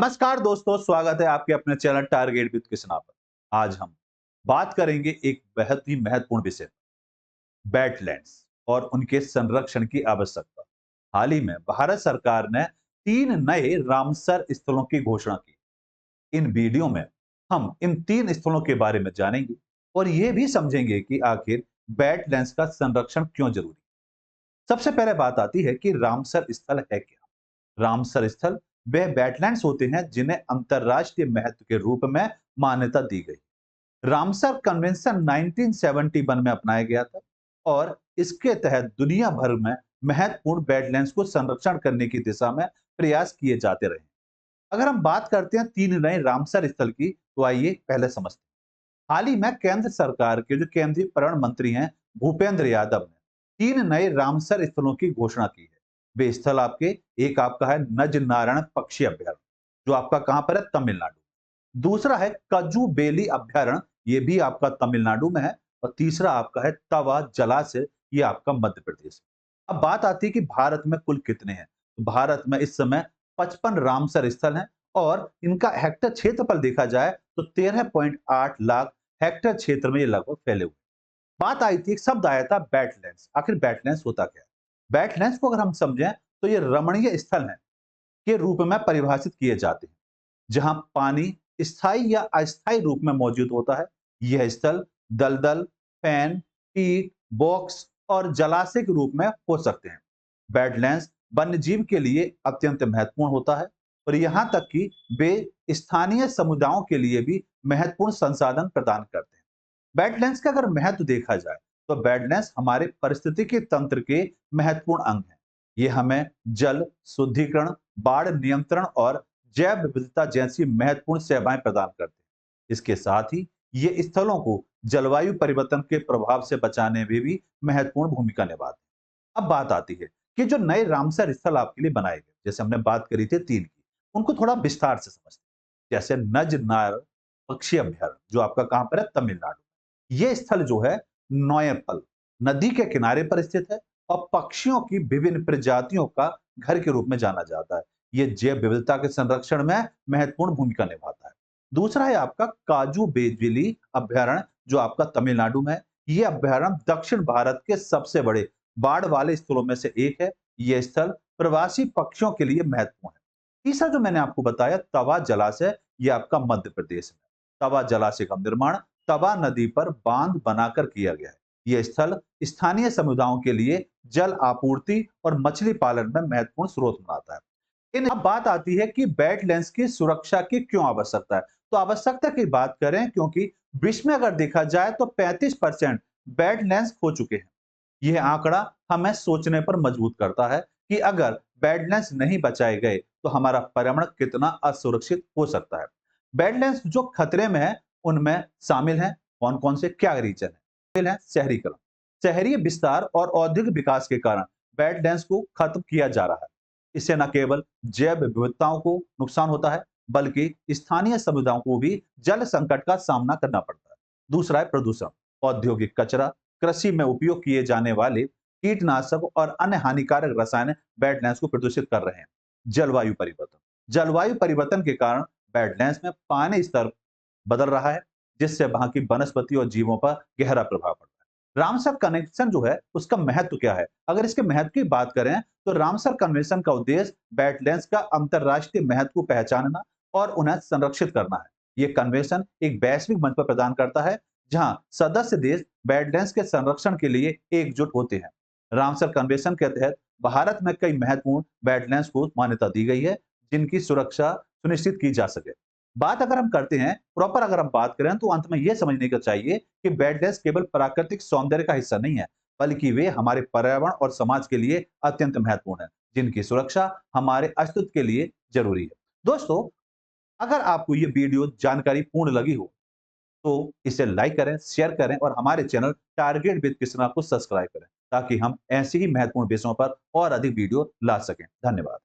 नमस्कार दोस्तों, स्वागत है आपके अपने चैनल टारगेट विद कृष्णा पर। आज हम बात करेंगे एक बेहद ही महत्वपूर्ण विषय, वेटलैंड्स और उनके संरक्षण की आवश्यकता। हाल ही में भारत सरकार ने 3 नए रामसर स्थलों की घोषणा की। इन वीडियो में हम इन 3 स्थलों के बारे में जानेंगे और ये भी समझेंगे कि आखिर वेटलैंड्स का संरक्षण क्यों जरूरी है। सबसे पहले बात आती है कि रामसर स्थल है क्या। रामसर स्थल वे वेटलैंड्स होते हैं जिन्हें अंतरराष्ट्रीय महत्व के रूप में मान्यता दी गई। रामसर कन्वेंशन 1971 में अपनाया गया था और इसके तहत दुनिया भर में महत्वपूर्ण वेटलैंड्स को संरक्षण करने की दिशा में प्रयास किए जाते रहे। अगर हम बात करते हैं 3 नए रामसर स्थल की, तो आइए पहले समझते हैं। हाल ही में केंद्र सरकार के जो केंद्रीय पर्यावरण मंत्री हैं, भूपेंद्र यादव ने 3 नए रामसर स्थलों की घोषणा की है। वे स्थल एक आपका है नज नारायण पक्षी अभ्यारण्य, जो आपका कहां पर है, तमिलनाडु। दूसरा है कजू बेली अभ्यारण्य, ये भी आपका तमिलनाडु में है। और तीसरा आपका है तवा जलाशय, ये आपका मध्य प्रदेश। अब बात आती है कि भारत में कुल कितने हैं। तो भारत में इस समय 55 रामसर स्थल हैं और इनका हेक्टर क्षेत्रफल देखा जाए तो 13.8 लाख हेक्टर क्षेत्र में ये लगभग फैले हुए। बात आई थी, एक शब्द आया था बैटलैंड्स। आखिर बैटलैंड्स होता क्या है? बैटलैंड्स को अगर हम समझें तो ये रमणीय स्थल हैं के रूप में परिभाषित किए जाते हैं, जहां पानी स्थायी या अस्थायी रूप में मौजूद होता है। यह स्थल दलदल, फैन, पीट, बॉक्स और जलाशय के रूप में हो सकते हैं। बैडलैंड्स वन्यजीव के लिए अत्यंत महत्वपूर्ण होता है और यहां तक कि वे स्थानीय समुदायों के लिए भी महत्वपूर्ण संसाधन प्रदान करते हैं। बैडलैंड्स का अगर महत्व देखा जाए तो बैडलैंड्स हमारे पारिस्थितिकी तंत्र के महत्वपूर्ण अंग हैं। ये हमें जल शुद्धिकरण, बाढ़ नियंत्रण और जैव विविधता जैसी महत्वपूर्ण सेवाएं प्रदान करते हैं। इसके साथ ही ये स्थलों को जलवायु परिवर्तन के प्रभाव से बचाने में भी महत्वपूर्ण भूमिका निभाते हैं। अब बात आती है कि जो नए रामसर स्थल आपके लिए बनाए गए, जैसे हमने बात करी थी 3 की, उनको थोड़ा विस्तार से समझते हैं। जैसे नज नार पक्षी अभ्यारण्य, जो आपका कहां पर है, तमिलनाडु। ये स्थल जो है नोयपल नदी के किनारे पर स्थित है और पक्षियों की विभिन्न प्रजातियों का घर के रूप में जाना जाता है। ये जैव विविधता के संरक्षण में महत्वपूर्ण भूमिका निभाता है। दूसरा है आपका काजू बेजिली अभ्यारण्य, जो आपका तमिलनाडु में है। ये अभ्यारण्य दक्षिण भारत के सबसे बड़े बाढ़ वाले स्थलों में से एक है। यह स्थल प्रवासी पक्षियों के लिए महत्वपूर्ण है। तीसरा जो मैंने आपको बताया, तवा जलाशय, ये आपका मध्य प्रदेश में। तवा जलाशय का निर्माण तवा नदी पर बांध बनाकर किया गया है। यह स्थल स्थानीय समुदायों के लिए जल आपूर्ति और मछली पालन में महत्वपूर्ण स्रोत बनाता है। इन अब बात आती है कि वेटलैंड्स की सुरक्षा की क्यों आवश्यकता है। तो आवश्यकता की बात करें, क्योंकि विश्व में अगर देखा जाए तो 35% वेटलैंड्स खो चुके हैं। यह आंकड़ा हमें सोचने पर मजबूर करता है कि अगर वेटलैंड्स नहीं बचाए गए तो हमारा पर्यावरण कितना असुरक्षित हो सकता है। वेटलैंड्स जो खतरे में है उनमें शामिल हैं कौन कौन से, क्या रीजन है? शामिल है शहरीकरण, शहरी विस्तार और औद्योगिक विकास के कारण वेटलैंड्स को खत्म किया जा रहा है। इससे न केवल जैव विविधताओं को नुकसान होता है, बल्कि स्थानीय समुदायों को भी जल संकट का सामना करना पड़ता है। दूसरा है प्रदूषण, औद्योगिक कचरा, कृषि में उपयोग किए जाने वाले कीटनाशक और अन्य हानिकारक रसायन वेटलैंड्स को प्रदूषित कर रहे हैं। जलवायु परिवर्तन, जलवायु परिवर्तन के कारण वेटलैंड्स में पानी स्तर बदल रहा है, जिससे वहां की वनस्पति और जीवों पर गहरा प्रभाव पड़ता है। रामसर कनेक्शन जो है उसका महत्व क्या है? अगर इसके महत्व की बात करें तो रामसर कन्वेंशन का उद्देश्य वेटलैंड्स का अंतरराष्ट्रीय महत्व को पहचानना और उन्हें संरक्षित करना है। यह कन्वेंशन एक वैश्विक मंच पर प्रदान करता है जहां सदस्य देश वेटलैंड्स के संरक्षण के लिए एकजुट होते हैं। रामसर कन्वेंशन के तहत भारत में कई महत्वपूर्ण वेटलैंड्स को मान्यता दी गई है, जिनकी सुरक्षा सुनिश्चित की जा सके। बात अगर हम करते हैं प्रॉपर, अगर हम बात करें तो अंत में यह समझने का चाहिए कि वेटलैंड्स केवल प्राकृतिक सौंदर्य का हिस्सा नहीं है, बल्कि वे हमारे पर्यावरण और समाज के लिए अत्यंत महत्वपूर्ण है, जिनकी सुरक्षा हमारे अस्तित्व के लिए जरूरी है। दोस्तों, अगर आपको ये वीडियो जानकारी पूर्ण लगी हो तो इसे लाइक करें, शेयर करें और हमारे चैनल टारगेट विद कृष्णा को सब्सक्राइब करें, ताकि हम ऐसे ही महत्वपूर्ण विषयों पर और अधिक वीडियो ला सकें। धन्यवाद।